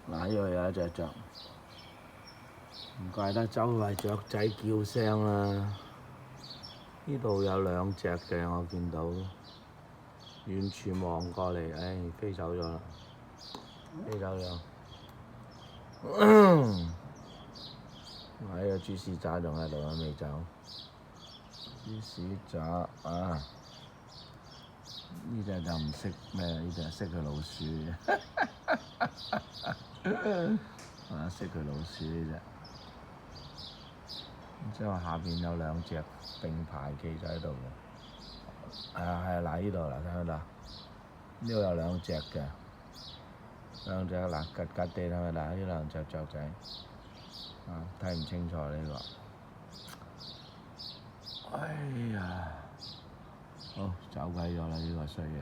嗱，呢度有一隻雀，唔怪得周圍雀仔叫聲啦。呢度有兩隻嘅，我見到遠處望過嚟，唉，飛走咗啦，飛走咗。呢個豬屎渣仲喺度啊，未走。豬屎渣啊！呢隻就唔識咩，呢隻識佢老鼠嘅，啊識佢老鼠呢隻。之後下邊有兩隻並排企咗喺度嘅，係啊，嗱呢度嗱，睇唔睇到？呢度有兩隻嘅，兩隻嗱吉吉地睇唔睇到？呢兩隻雀仔，啊睇唔清楚呢個，哎呀，好走鬼咗啦呢個衰嘢。